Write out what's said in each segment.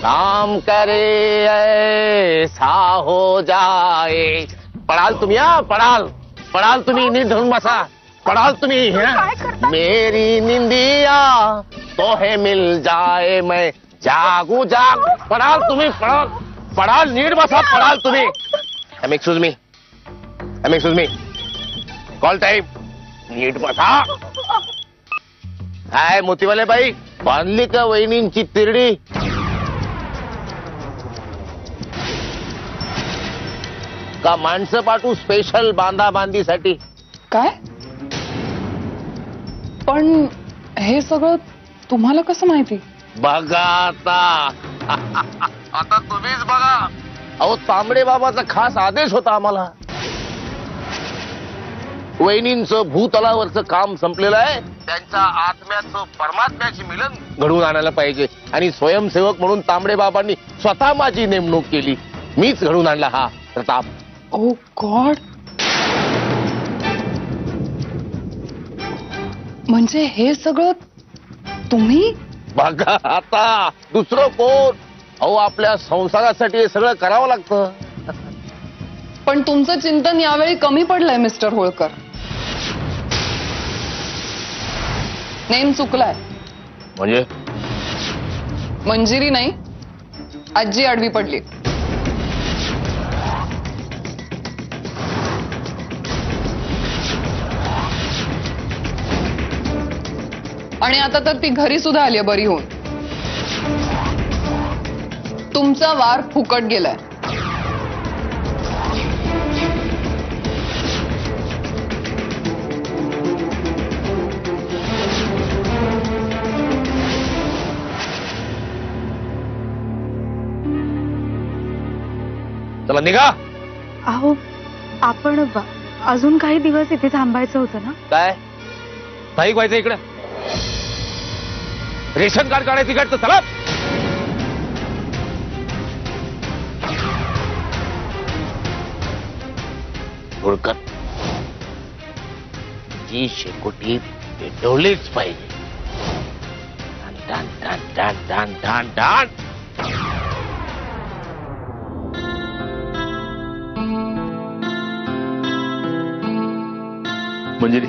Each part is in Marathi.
काम करे ऐसा हो जाए. पडाल तुम्ही, पडाल पडाल तुम्ही, नीट धरून बसा. पडाल तुम्ही. मेरी निंदिया तो है मिल जाए, मैं जागू जाग. पडाल तुम्ही, पडाल पडाल, नीट बसा. पडाल तुम्ही. Excuse me, call time. नीट बसा. काय मोतीवाले बाई, बांधली का वहिनींची तिरडी? का माणसं पाठवू स्पेशल बांधा बांधीसाठी? काय? पण हे सगळं तुम्हाला कसं माहिती? बघा आता तुम्हीच बघा. अहो, तांबडे बाबाचा खास आदेश होता आम्हाला. वहिनींचं भूतलावरचं काम संपलेलं आहे. त्यांच्या आत्म्याचं परमात्म्याशी मिलन घडवून आणायला पाहिजे. आणि स्वयंसेवक म्हणून तांबडे बाबांनी स्वतः माझी नेमणूक केली. मीच घडवून आणला हा प्रताप. ओ गॉड. म्हणजे हे सगळं तुम्ही? बघा आता, दुसरं कोण? अहो, आपल्या संसारासाठी हे सगळं करावं लागतं. पण तुमचं चिंतन यावेळी कमी पडलंय मिस्टर होळकर. नेम चुकलाय. म्हणजे? मंजिरी नाही, आजी आडवी पडली. आणि आता तर ती घरी सुद्धा आली बरी होऊन. तुमचा वार फुकट गेलाय. चला निघा. अहो, आपण अजून काही दिवस इथे थांबायचं होतं ना? काय स्थायिक व्हायचं इकडे? रेशन कार्ड काढायचं इकडचं. चला. होळकर, जी शेकोटी पेटवलीच पाहिजे. डान डान डान डान डान डान. मंजिरी,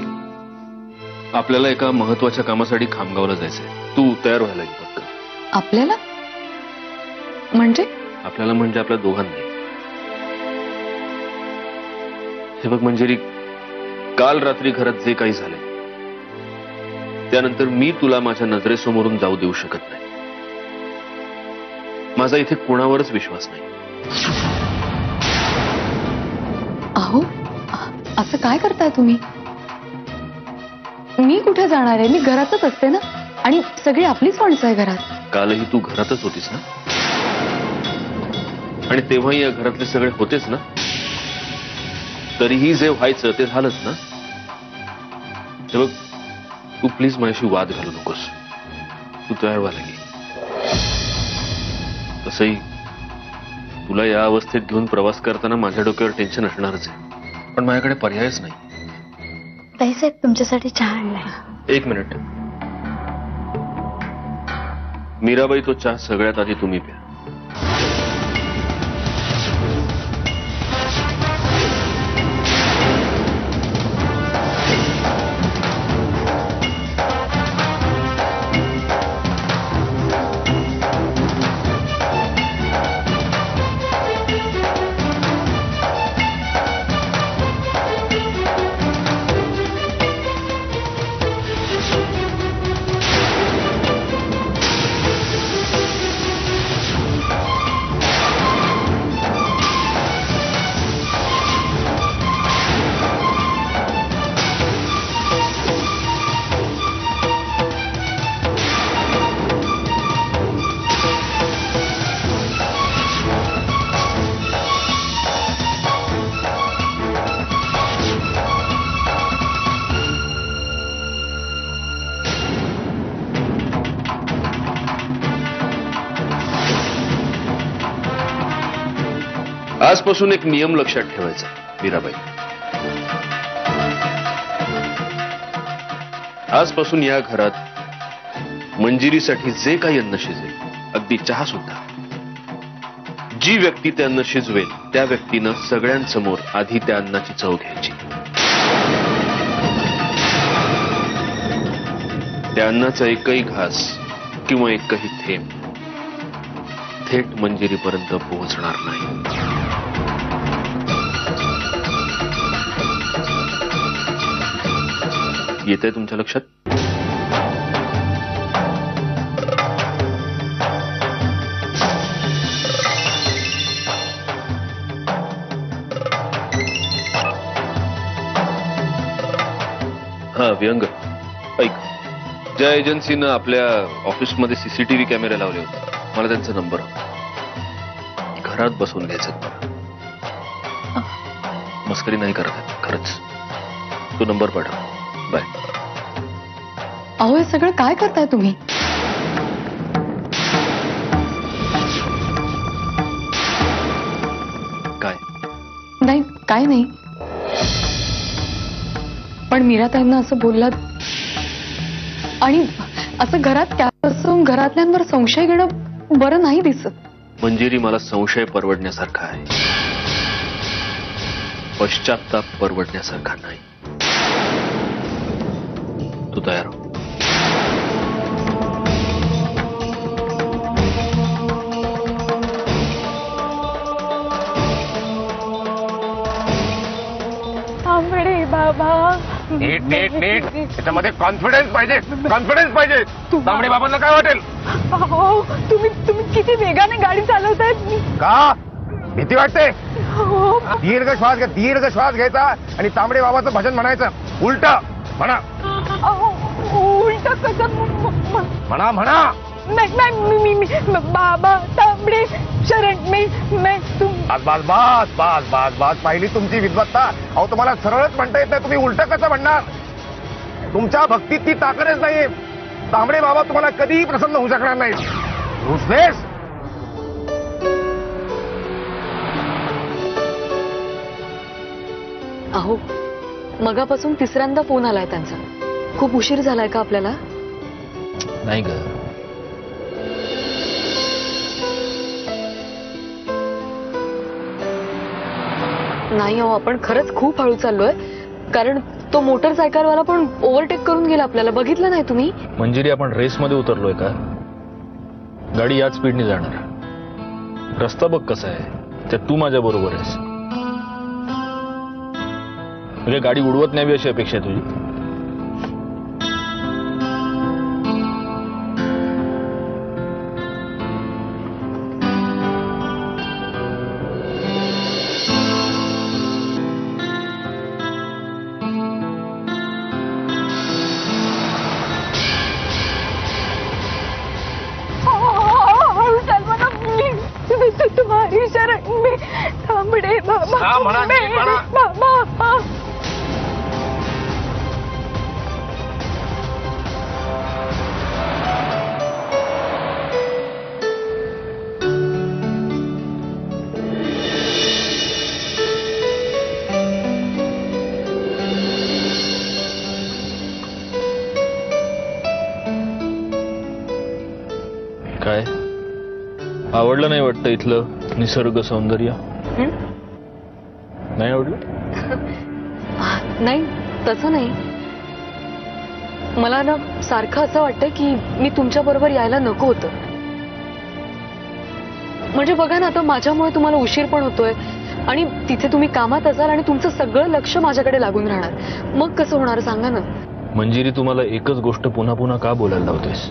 आपल्याला एका महत्वाच्या कामासाठी खामगावला जायचंय. तू तयार व्हायला लागेल फक्त. आपल्याला म्हणजे? आपल्याला म्हणजे आपल्या दोघांनी. हे बघ मंजिरी, काल रात्री घरात जे काही झाले त्यानंतर मी तुला माझ्या नजरेसमोरून जाऊ देऊ शकत नाही. माझा इथे कोणावरच विश्वास नाही. अहो, असं काय करताय तुम्ही? मी कुठे जाणार आहे? मी घरातच असते ना. आणि सगळी आपलीच माणसं आहे घरात. कालही तू घरातच होतीस ना? आणि तेव्हाही या घरातले सगळे होतेच ना? तरीही जे व्हायचं ते झालंच ना? हे बघ, तू प्लीज माझ्याशी वाद घालू नकोस. तू तयार व्हायला लागेल. तसंही तुला या अवस्थेत घेऊन प्रवास करताना माझ्या डोक्यावर टेन्शन असणारच आहे. पण माझ्याकडे पर्यायच नाही. ताईसाहेब, तुमच्यासाठी चहा आणलाय. एक मिनिट. मीराबाई, तो चहा सगळ्यात आधी तुम्ही प्या. आजपासून एक नियम लक्षात ठेवायचा मीराबाई. आजपासून या घरात मंजिरीसाठी जे काही अन्न शिजेल, अगदी चहा सुद्धा, जी व्यक्ती ते अन्न शिजवेल त्या व्यक्तीनं सगळ्यांसमोर आधी त्या अन्नाची चव घ्यायची. त्या अन्नाचा एकही घास किंवा एकही थेंब थेट मंजिरीपर्यंत पोहोचणार नाही. येतंय तुमच्या लक्षात? हा व्यंग, ऐक, ज्या एजन्सीनं आपल्या ऑफिसमध्ये सीसीटीव्ही कॅमेरे लावले होते मला त्यांचा नंबर घरात बसवून घ्यायचा मला. मस्करी नाही करत आहे, खरंच. तो नंबर पाठव. बाय. अहो हे सगळं काय करताय तुम्ही? काय? नाही काय नाही, पण मीराताईंना असं बोललात आणि असं घरात कॅप बसवून घरातल्यांवर संशय घेणं बरं नाही दिसत. मंजिरी, मला संशय परवडण्यासारखा आहे, पश्चाताप परवडण्यासारखा नाही. तू तयार हो. तांबडे बाबा, नीट नीट नीट, त्याच्यामध्ये कॉन्फिडन्स पाहिजे, कॉन्फिडन्स पाहिजे. तांबडे बाबांना काय वाटेल? अहो तुम्ही किती वेगाने गाडी चालवतायत. का भीती वाटते? हो. दीर्घ श्वास घ्या, दीर्घ श्वास घ्यायचा आणि तांबडे बाबाचं भजन म्हणायचं. उलट म्हणा. अहो उलट कसं म्हणा म्हणा. बाबा तांबडे शरण मैं तुम. बस बस बस बस बस बस, पाहिली तुमची विद्वत्ता. अहो तुम्हाला सरळच म्हणता येत नाही, तुम्ही उलट कसं म्हणणार? तुमच्या भक्तीत ती ताकदच नाही. तांबडे बाबा तुम्हाला कधीही प्रसन्न होऊ शकणार नाही. रुसलेस? अहो मगापासून तिसऱ्यांदा फोन आलाय त्यांचा. खूप उशीर झालाय का आपल्याला? नाही ग, नाही अहो, आपण खरंच खूप हळू चाललोय. कारण तो मोटरसायकलवाला पण ओव्हरटेक करून गेला आपल्याला. बघितलं नाही तुम्ही? मंजिरी, आपण रेसमध्ये उतरलोय का? गाडी याच स्पीडने जाणार. रस्ता बघ कसा आहे, त्यात तू माझ्या बरोबर आहेस. म्हणजे गाडी उडवत न्यावी अशी अपेक्षा आहे तुझी? तुम्हारी शरण में तांबडे बाबा. हा, म्हणा, नीट म्हणा. बाबा. काय आवडलं नाही वाटतं इथलं निसर्ग सौंदर्य? नाही आवडलं? नाही तसं नाही. मला ना सारखं असं वाटतं की मी तुमच्या बरोबर यायला नको होतं. म्हणजे बघा ना, आता माझ्यामुळे तुम्हाला उशीर पण होतोय आणि तिथे तुम्ही कामात असाल आणि तुमचं सगळं लक्ष माझ्याकडे लागून राहणार. मग कसं होणार सांगा ना? मंजिरी, तुम्हाला एकच गोष्ट पुन्हा पुन्हा का बोलायला लावतेस?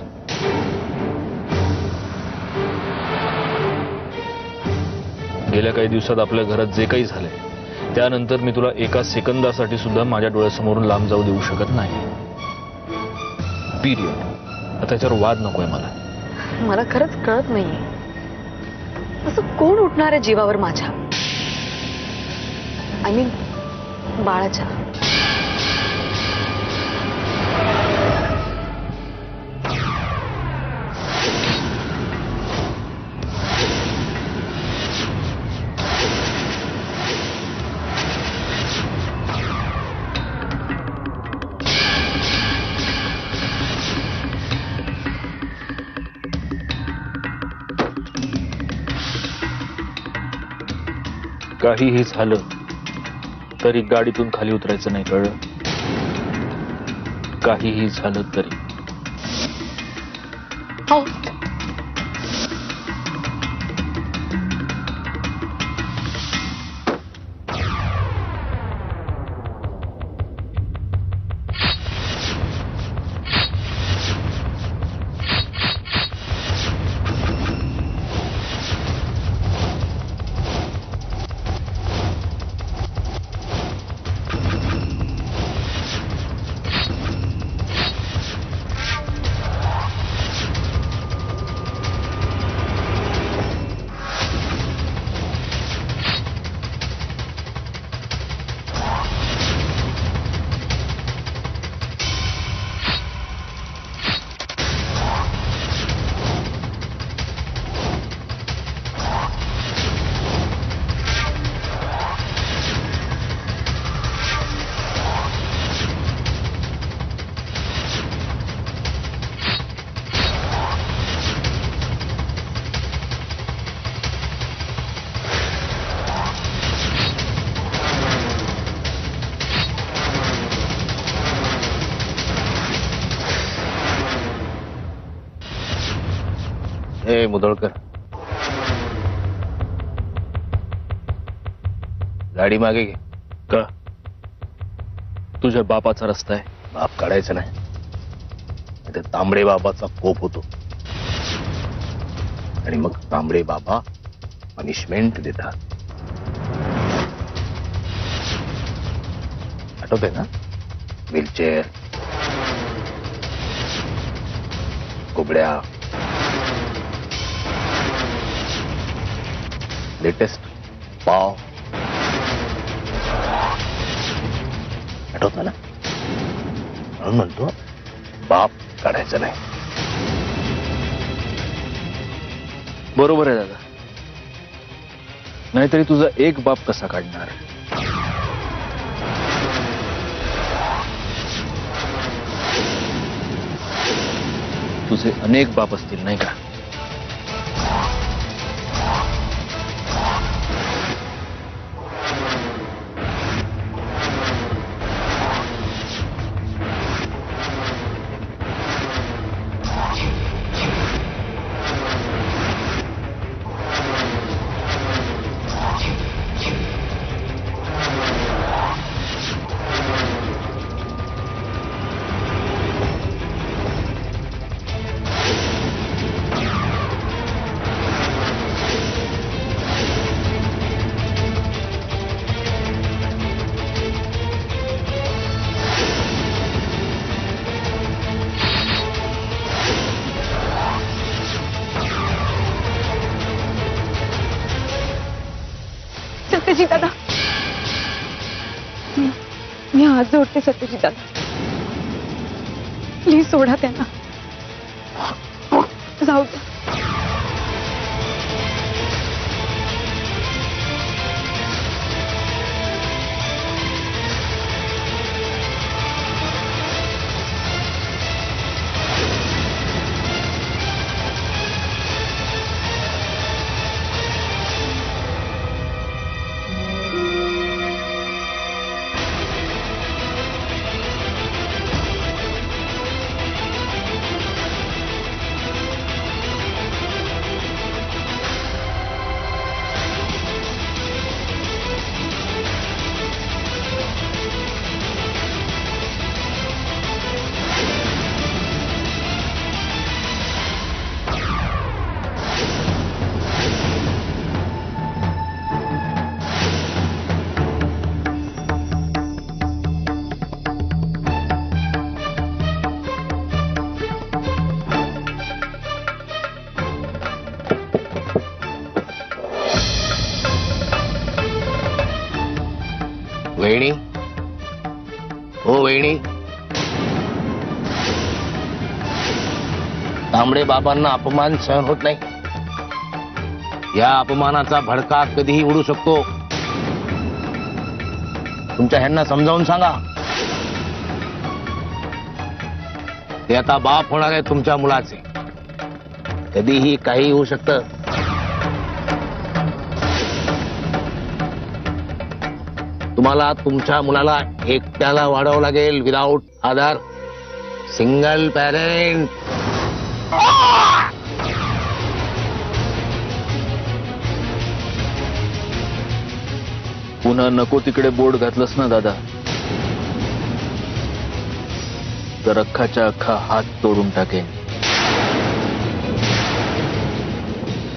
गेल्या काही दिवसात आपल्या घरात जे काही झालंय त्यानंतर मी तुला एका सेकंदासाठी सुद्धा माझ्या डोळ्यासमोरून लांब जाऊ देऊ शकत नाही. पिरियड. त्याच्यावर वाद नकोय मला. मला खरंच कळत नाहीये, असं कोण उठणार आहे जीवावर माझ्या? आय मीन बाळाच्या. काहीही झालं तरी गाडीतून खाली उतरायचं नाही, कळलं? काहीही झालं तरी. हो. ए मुदळकर, गाडी मागे घे. का? तुझ्या बापाचा रस्ता आहे. बाप काढायचा नाही, ते तांबडे बाबाचा कोप होतो आणि मग तांबडे बाबा पनिशमेंट देतात. आठवतंय ना? व्हीलचेअर, कोबड्या, लेटेस्ट पाव, आठवतं ना? म्हणून म्हणतो बाप काढायचा नाही. बरोबर आहे दादा, नाहीतरी तुझा एक बाप कसा काढणार? तुझे अनेक बाप असतील नाही का? सत्यजित दादा, मी हात जोडते. सत्यजित दादा, प्लीज सोडा त्यांना, जाऊ द्या. वहिनी, हो वहिनी, तांबडे बाबांना अपमान सहन होत नाही. या अपमानाचा भडका कधीही उडू शकतो. तुमच्या ह्यांना समजावून सांगा. ते आता बाप होणार आहे तुमच्या मुलाचे. कधीही काही होऊ शकतं. तुम्हाला तुमच्या मुलाला एकट्याला वाढवावं लागेल विदाउट आधार. Single parent. पुन्हा नको तिकडे बोर्ड घातलंस ना दादा, तर अख्खाच्या अख्खा हात तोडून टाकेन.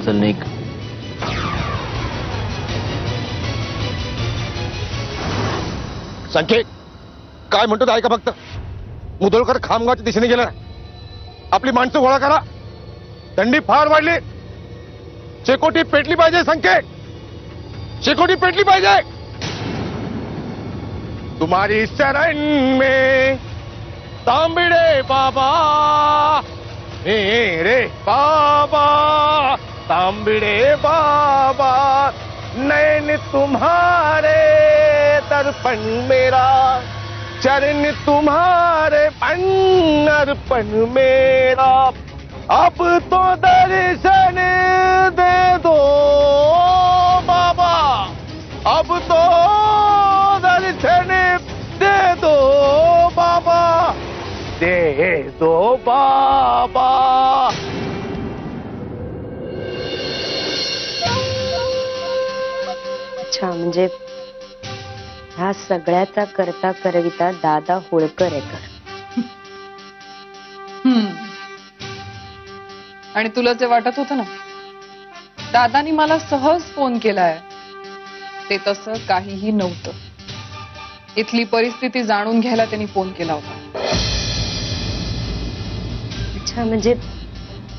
चल निघ. संकेत काय म्हणतो ते ऐका फक्त. मुधोळकर खामगावच्या दिशेने गेला. आपली माणसं गोळा करा. थंडी फार वाढली. शेकोटी पेटली पाहिजे संकेत. शेकोटी पेटली पाहिजे. तुम्हारी शरण में तांबड़े बाबा मेरे बाबा तांबड़े बाबा नैन तुम्हारे दर्पण मेरा चरण तुम्हारे अर्पण मेरा अब तो दर्शन दे दो बाबा अब तो दर्शन दे दो बाबा दे दो बाबा. अच्छा, म्हणजे ह्या सगळ्याचा करता करविता दादा होळकर आहे. आणि तुला जे वाटत होतं ना, दादानी मला सहज फोन केलाय, ते तसं काहीही नव्हतं. इथली परिस्थिती जाणून घ्यायला त्यांनी फोन केला होता. अच्छा, म्हणजे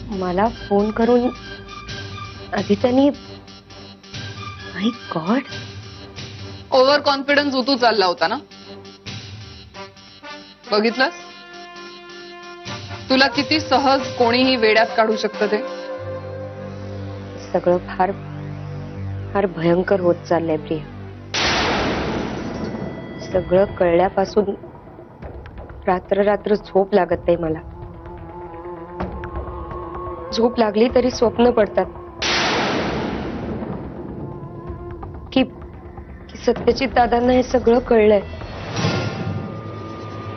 मला फोन करून आधी त्यांनी, माय गॉड, ओव्हर कॉन्फिडन्स उतू चालला होता ना. बघितलंस तुला किती सहज कोणीही वेड्यात काढू शकतं ते. सगळं फार फार भयंकर होत चाललंय प्रिया. सगळं कळल्यापासून रात्र रात्र झोप लागत नाही मला. झोप लागली तरी स्वप्न पडतात की सत्यजित दादांना हे सगळं कळलंय.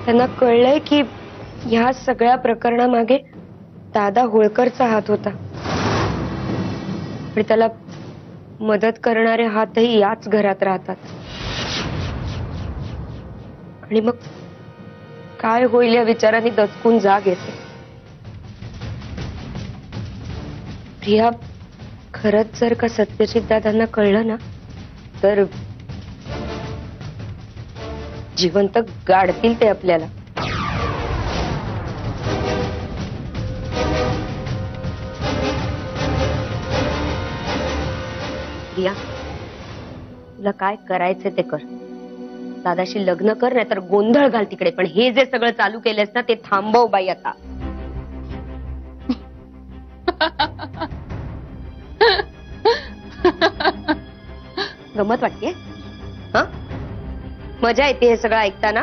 त्यांना कळलंय की ह्या सगळ्या प्रकरणामागे दादा होळकरचा हात होता. पण त्याला मदत करणारे हातही याच घरात राहतात. आणि मग काय होईल या विचाराने दचकून जाग येते. प्रिया, खरंच जर का सत्यजित दादांना कळलं ना, तर जिवंत गाडतील ते आपल्याला. प्रिया, तुला काय करायचं ते कर. दादाशी लग्न कर, नाही तर गोंधळ घाल तिकडे. पण हे जे सगळं चालू केलंस ना, ते थांबव बाई आता. गमत वाटते हा? मजा येते हे सगळं ऐकताना.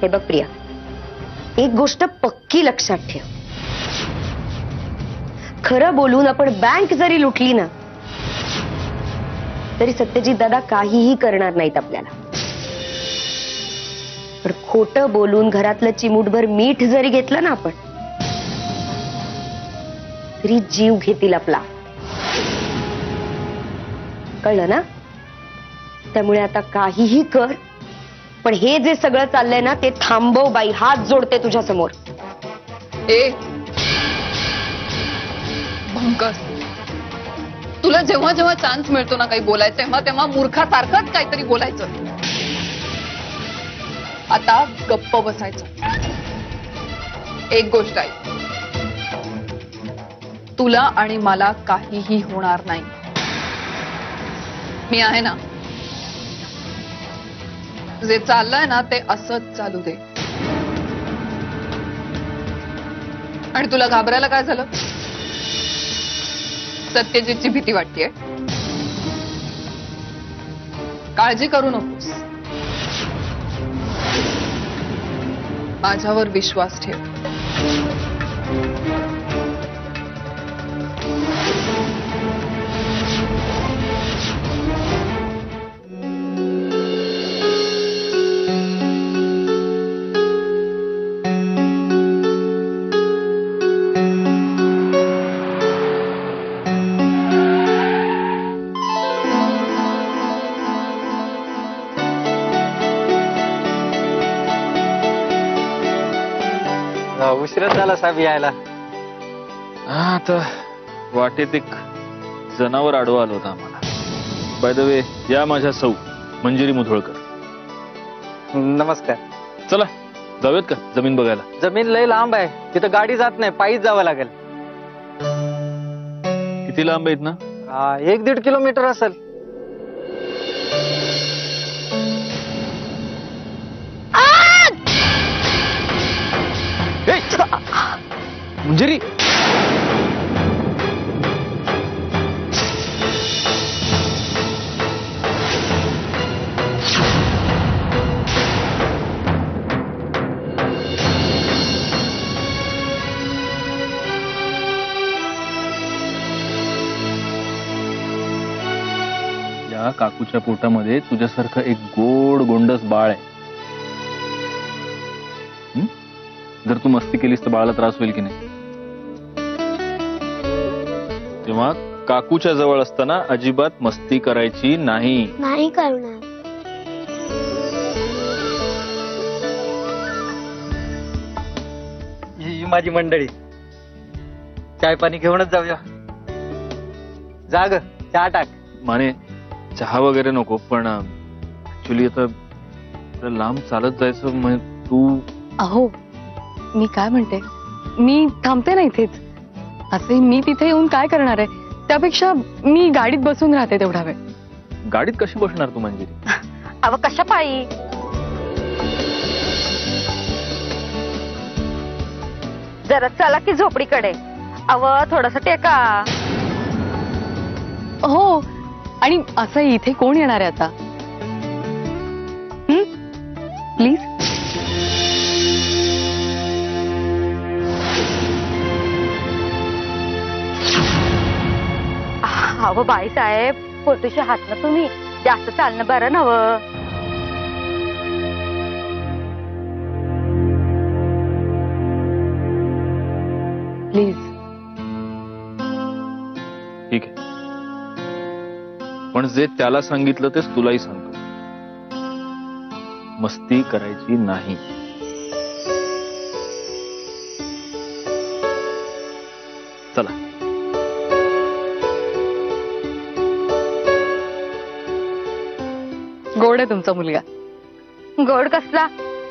हे बघ प्रिया, एक गोष्ट पक्की लक्षात ठेव. खरं बोलून आपण बँक जरी लुटली ना, तरी सत्यजित दादा काहीही करणार नाहीत आपल्याला. पण खोटं बोलून घरातलं चिमूटभर मीठ जरी घेतलं ना आपण, तरी जीव घेतील आपला. कळलं ना? त्यामुळे आता काहीही कर, पण हे जे सगळं चाललंय ना, ते थांबव बाई. हात जोडते तुझ्या समोर. ए भंकस, तुला जेव्हा जेव्हा चान्स मिळतो ना काही बोलायचं, तेव्हा तेव्हा मूर्खासारखंच काहीतरी बोलायचं. आता गप्प बसायचं. एक गोष्ट आहे, तुला आणि मला काहीही होणार नाही. मी आहे ना. जे चाललंय ना ते असंच चालू दे. आणि तुला घाबरायला काय झालं? सत्यजितची भीती वाटतेय? काळजी करू नकोस. माझ्यावर विश्वास ठेव. उशीरच झाला साहेब यायला. हा, आता वाटेत एक जनावर आडवा आलं होतं आम्हाला. बाय द वे, या माझ्या सौ मंजिरी मुधोळकर. नमस्कार. चला जाऊयात का जमीन बघायला? जमीन लय लांब आहे, तिथं गाडी जात नाही, पायीच जावं लागेल. किती लांब आहेत ना? 1-1.5 किलोमीटर असेल. मंजिरी, या काकूच्या पोटामध्ये तुझ्यासारखं एक गोड गोंडस बाळ आहे. जर तू मस्ती केलीस तर बाळाला त्रास होईल की नाही? तेव्हा काकूच्या जवळ असताना अजिबात मस्ती करायची नाही. नाही करणार. ही माझी मंडळी. चाय पाणी घेऊनच जाऊया. जाग चहा टाक. माने, चहा वगैरे नको, पण ऍक्च्युली आता जरा लांब चालत जायचं. म्हणजे तू अहो, मी काय म्हणते, मी थांबते ना इथेच. असे मी तिथे येऊन काय करणार आहे? त्यापेक्षा मी गाडीत बसून राहते तेवढा वेळ. गाडीत कशी बसणार तू मंजिरी? अव कशा पायी? जरा चला की झोपडीकडे. अव थोडस टेका. हो, आणि असं इथे कोण येणार आहे आता? प्लीज. अहो बाईसाहेब, पोटूशी हात ना तुम्ही. जास्त चालणं बरं नव्ह. प्लीज. ठीक आहे, पण जे त्याला सांगितलं तेच तुलाही सांगतो. मस्ती करायची नाही. चला. गोड आहे तुमचा मुलगा. गोड कसला,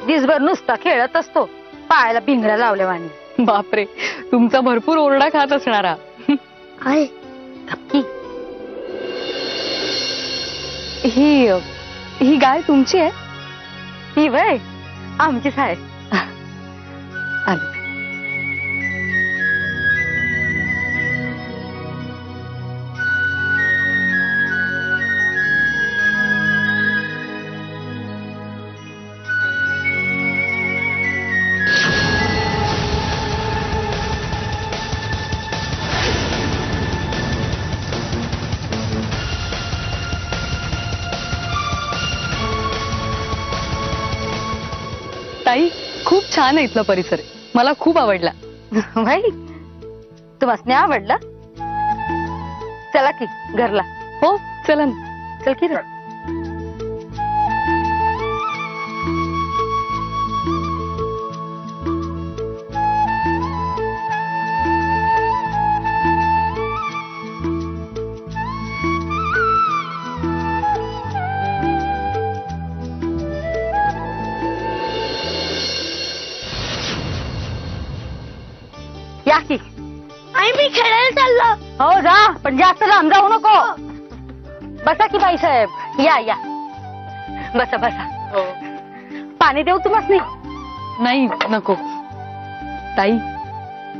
दिसभर नुसता खेळत असतो, पायाला भिंगऱ्या लावल्यावानी. बापरे, तुमचा भरपूर ओरडा खात असणारा. आहे धपकी. ही गाय तुमची आहे? ही वय आमचीच आहे. आली. ताई, खूप छान आहे इथला परिसर. मला खूप आवडला. भाई तुम्हाला आवडलं? चला की घरला. हो चला ना. चल की रे. या की. आई मी खेळायला चाललो. हो जा, पण जास्त लांब जाऊ नको. बसा की बाईसाहेब. या या, बसा बसा. पाणी देऊ तुम्हाला? नाही नको. ताई,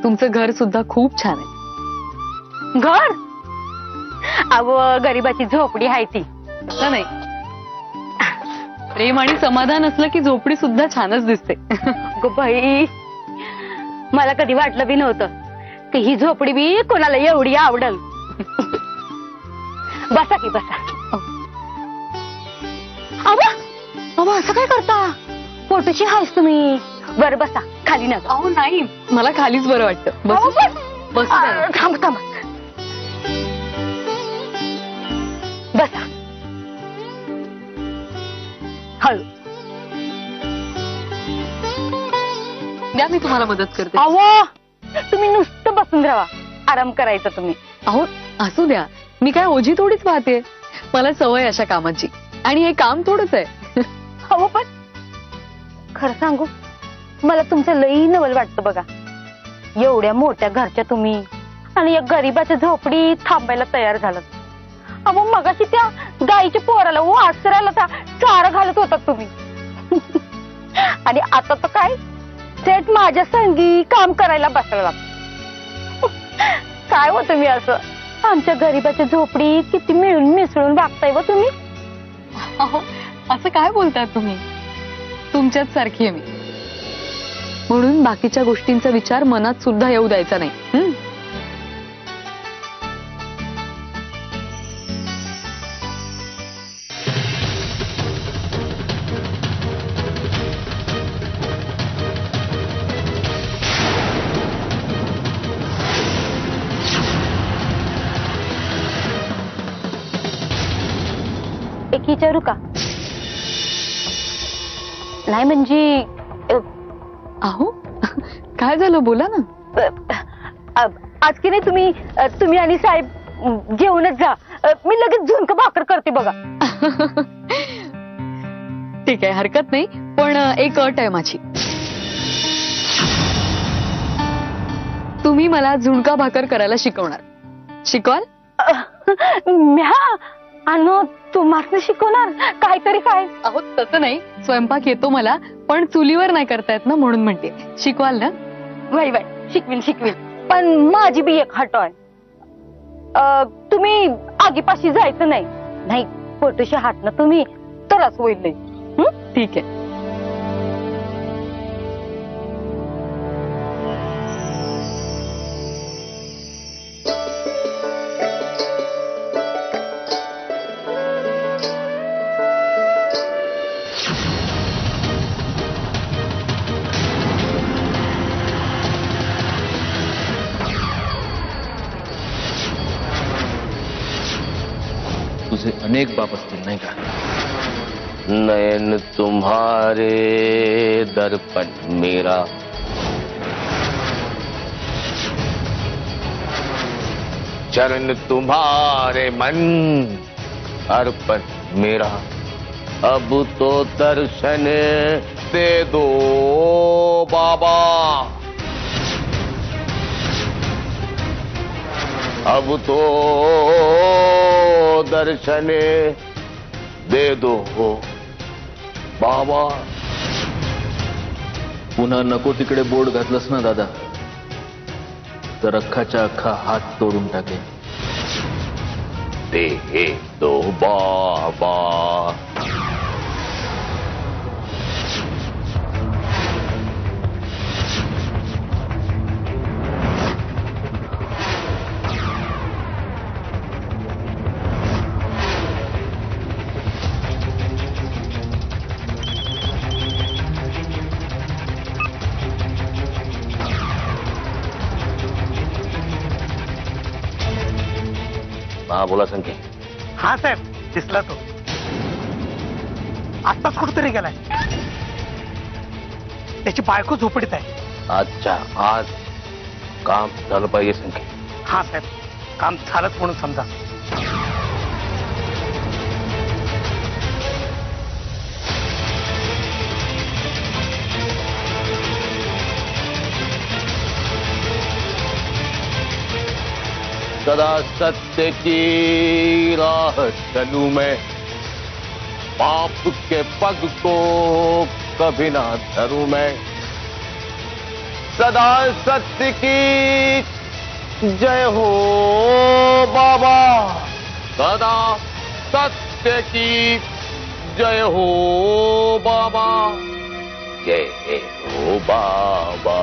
तुमचं घर सुद्धा खूप छान आहे. घर? अहो गरीबाची झोपडी आहे ती. नाही, प्रेम आणि समाधान असलं की झोपडी सुद्धा छानच दिसते. गो बाई, मला कधी वाटलं बी नव्हतं की ही झोपडी बी कोणाला एवढी आवडल. बसा की बसा. अहो असं काय करता? पोटूशी हायस तुम्ही. बरं बसा, खाली नका. अहो नाही, मला खालीच बरं वाटतं. बस. थांब थांब. बसा. हळू. द्या मी तुम्हाला मदत करते. अहो तुम्ही नुसतं बसून राहा, आराम करायचा तुम्ही. अहो असू द्या, मी काय ओझी थोडीच पाहते. मला सवय अशा कामाची, आणि हे काम थोडंच आहे. अहो पण खरं सांगू, मला तुमचं लई नवल वाटतं बघा. एवढ्या मोठ्या घरच्या तुम्ही आणि एक गरीबाच्या झोपडी थांबायला तयार झालं. अहो मगाशी त्या गाईच्या पोराला वासराला चारा घालत होता तुम्ही. आणि आता तर काय थेट माझ्या संगी काम करायला बसायला. काय हो तुम्ही असं आमच्या गरीबाच्या झोपडी किती मिळून मिसळून वागताय व तुम्ही. अहो असं काय बोलताय तुम्ही? तुमच्याच सारखी आहे मी, म्हणून बाकीच्या गोष्टींचा विचार मनात सुद्धा येऊ द्यायचा नाही. एक विचारू का? नाही म्हणजे अहो काय झालं, बोला ना. आज की नाही तुम्ही आणि साहेब जेवणच जा. मी लगेच झुणका भाकर करते बघा. ठीक आहे, हरकत नाही, पण एक अट आहे माझी. तुम्ही मला झुणका भाकर करायला शिकवणार, शिकवाल? म्या अनु तुम्हाला शिकवणार काहीतरी काय? अहो तसं नाही, स्वयंपाक येतो मला, पण चुलीवर नाही करता येत ना, म्हणून म्हणते. शिकवाल ना? वाई वाई, शिकवीन. पण माझी बी एक हट आहे. तुम्ही आगीपाशी जायचं नाही. पोटोशी हात ना तुम्ही तरच होईल. ठीक आहे. तुझे अनेक बाप असतील नाही का? नयन तुम्हारे दर्पण मेरा, चरण तुम्हारे मन अर्पण मेरा. अब तो दर्शन दे दो बाबा, अब तो दर्शन दे दो बाबा. पुन्हा नको तिकडे बोट घातलंस ना दादा, तर अख्खाच्या अख्खा हात तोडून टाकेन. दे दो बाबा. हा बोला संख्या. हा साहेब, दिसला तो आत्ताच कुठेतरी गेलाय. त्याची बायको झोपडीत आहे. अच्छा, आज काम झालं पाहिजे संख्या. हा साहेब, काम झालंच म्हणून समजा. सदा सत्य की राह चलूं मैं, पाप के पग को कभी ना धरूं मैं. सदा सत्य की जय हो बाबा, सदा सत्य की जय हो बाबा, जय हो बाबा.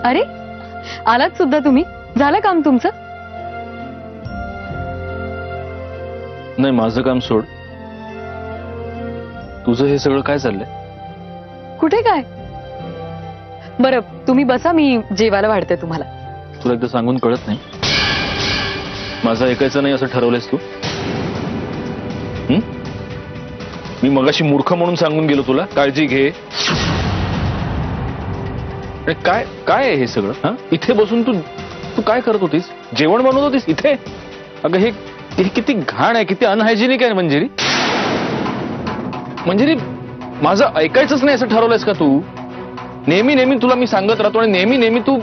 अरे आलात सुद्धा तुम्ही, झालं काम तुमचं? नाही, माझं काम सोड. तुझं हे सगळं काय चाललंय? कुठे काय, बरं तुम्ही बसा, मी जेवायला वाढते तुम्हाला. तुला एकदा सांगून कळत नाही? माझं ऐकायचं नाही असं ठरवलंयस तू? मी मगाशी मूर्ख म्हणून सांगून गेलो तुला, काळजी घे. काय काय आहे हे सगळं? हा, इथे बसून तू तू काय करत होतीस? जेवण बनवत होतीस इथे? अगं हे किती घाण आहे, किती अनहायजेनिक आहे मंजिरी. मंजिरी, माझं ऐकायचंच नाही असं ठरवलंयस का तू? नेहमी नेहमी तुला मी सांगत राहतो आणि नेहमी नेहमी तू.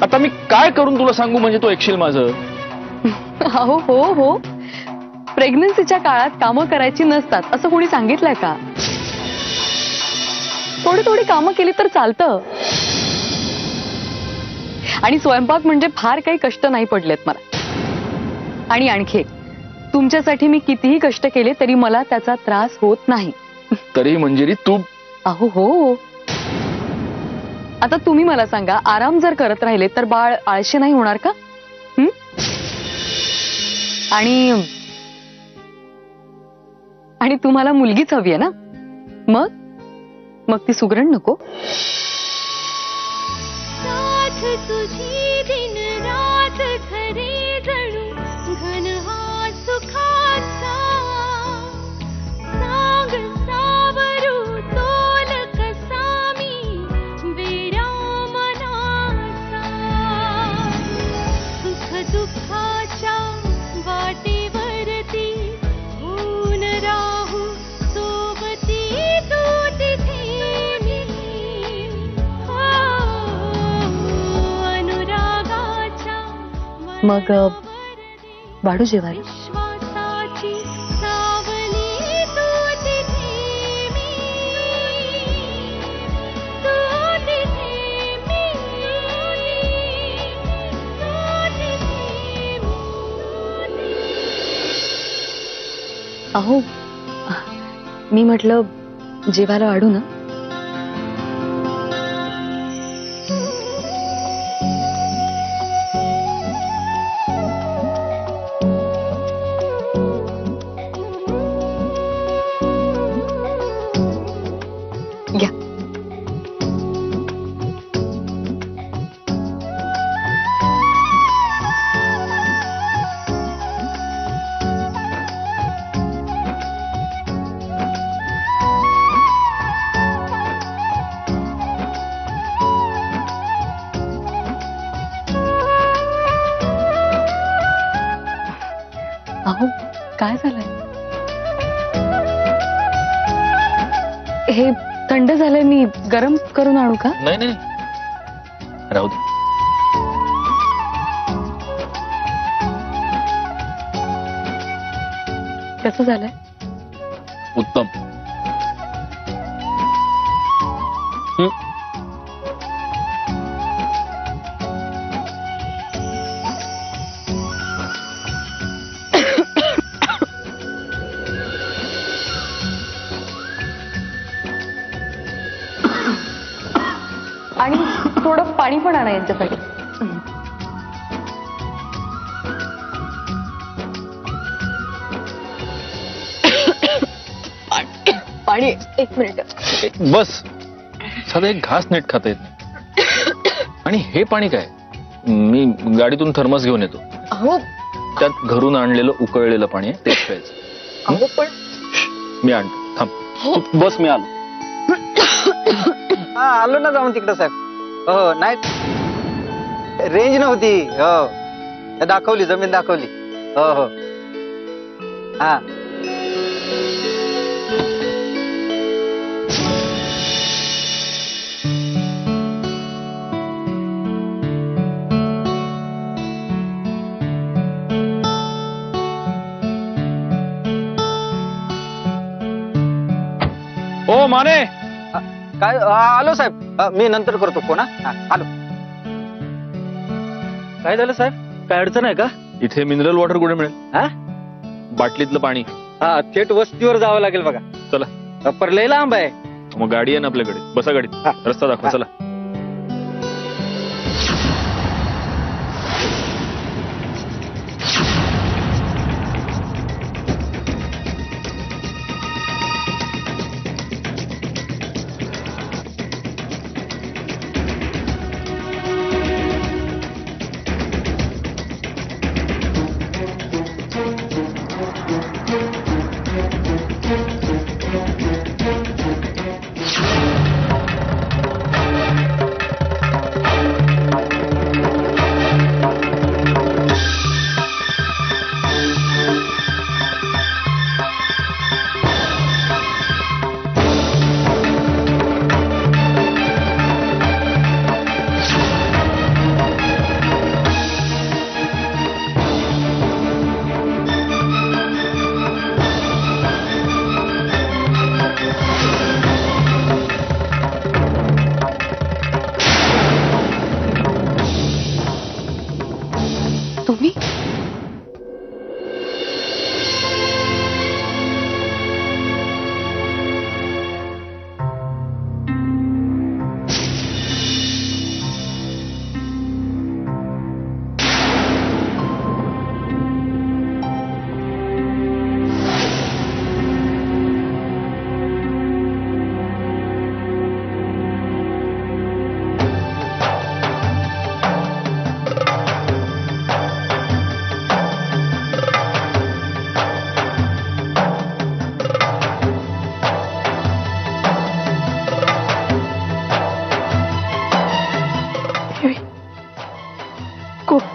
आता मी काय करून तुला सांगू म्हणजे तू ऐकशील माझं? हो हो हो, प्रेग्नन्सीच्या काळात कामं करायची नसतात असं कोणी सांगितलंय का? थोडी थोडी कामं केली तर चालतं. आणि स्वयंपाक म्हणजे फार काही कष्ट नाही पडलेत मला. आणि आणखी एक, तुमच्यासाठी मी कितीही कष्ट केले तरी मला त्याचा त्रास होत नाही. तरी मंजिरी तू. अहो हो, आता तुम्ही मला सांगा, आराम जर करत राहिले तर बाळ आळशी नाही होणार का? आणि तुम्हाला मुलगीच हवी आहे ना? मग ती सुगरण नको? तुझी दिन रात खरे जणू घन हा सुखाचा सांग सावरू तोल कसा मी वेड्या मनाचा सुख दुःखाच्या वाटेवरती होऊन राहू सोबती तू तिथे मी मग वाढू जेवायला? विश्वासाची सावली तू तिथे मी तू तिथे मी तू तिथे मी. अहो मी म्हटलं जेवायला वाढू ना? घ्या. अहो काय झालंय? हे थंड झालंय, मी गरम करून आणू का? नाही नाही, राहू दे. कसं झालंय? उत्तम. आणि थोडं पाणी पण आणा यांच्यासाठी. पाणी. एक मिनिट बस. साधा एक घास नीट खाता येत नाही. आणि हे पाणी काय? मी गाडीतून थर्मस घेऊन येतो. अहो त्यात घरून आणलेलं उकळलेलं पाणी आहे, तेच प्यायचं. अहो पण मी आणतो, थांब. बस, मी आलो. हा आलो ना जाऊन तिकडं साहेब. हो नाही रेंज नव्हती. हो दाखवली, जमीन दाखवली. हो हो हा. ओ माने, काय आलो साहेब. मी नंतर करतो फोन. हा आलो. काय झालं साहेब? काय अडचण आहे का? इथे मिनरल वॉटर कुठे मिळेल? हा बाटलीतलं पाणी. हा थेट वस्तीवर जावं लागेल बघा. चला. पर लय लांब आहे. मग गाडी आहे ना आपल्याकडे, बसा गाडीत. हा. रस्ता दाखवा. हा. चला.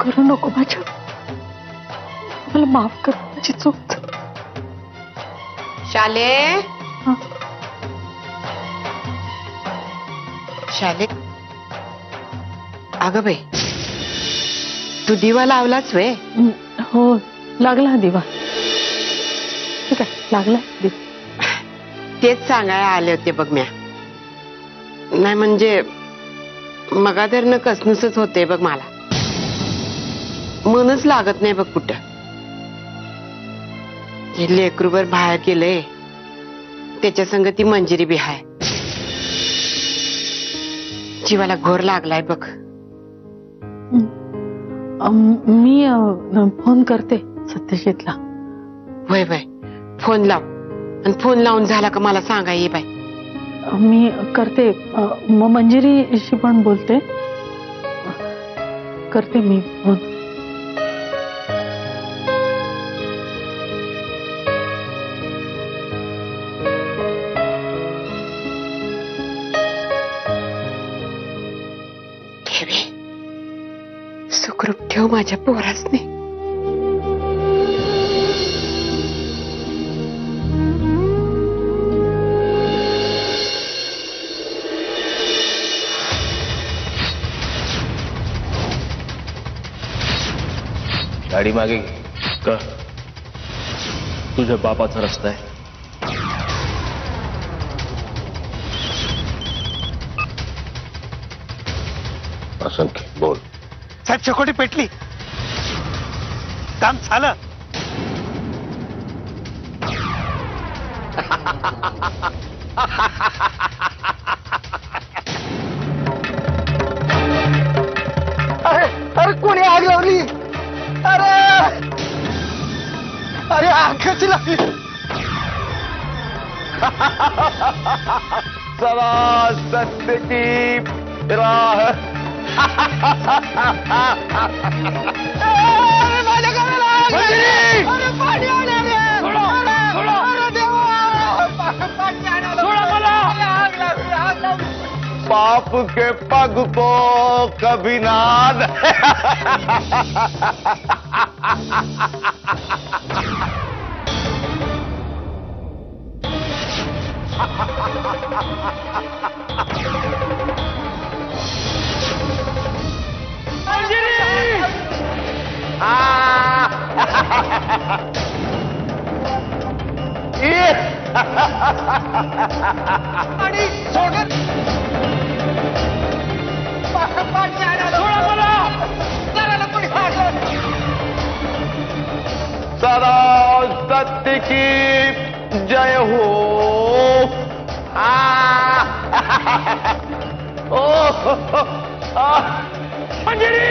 करू नको माझ्या, मला माफ कर, माझी चूक झाली. शाले हा. शाले अगं बाई, तू दिवा लावलाच वे? हो, लागला हा दिवा. ठीक आहे, लागला दिवा. तेच सांगायला आले होते बघ म्या. नाही म्हणजे मगाधरनं कसनुसच होते बघ मला, मनच लागत नाही बघ कुठं. हे लेकरूबर बाहेर गेलंय, त्याच्या संग ती मंजिरी बी हाय. जीवाला घोर लागलाय बघ. मी फोन करते सत्यजितला. वय वय, फोन लाव, आणि फोन लावून झाला का मला सांगा ये बाई. मी करते, मग मंजिरीशी पण बोलते, करते मी फोन. ठेवी सुखरूप ठेव माझ्या पोरासने. गाडी मागे घे. का तुझ्या बापाचा रस्ता आहे. असंख्य बोल. साहेब चकोटी पेटली, काम झालं. अरे अरे कोणी आग लावली? अरे अरे आग कशी लागली? सदा सत्य की राह. माझ्या घराला आग लागली! अरे पाणी आलं रे! अरे देवा! पाणी आलं! आग लागली, आग लागली! पाप के पग को कभी नाद. आणि सोडत पाणी आलं! जरा कोणी आग लावली! सदा सत्य की जय हो. ओ मंजिरी.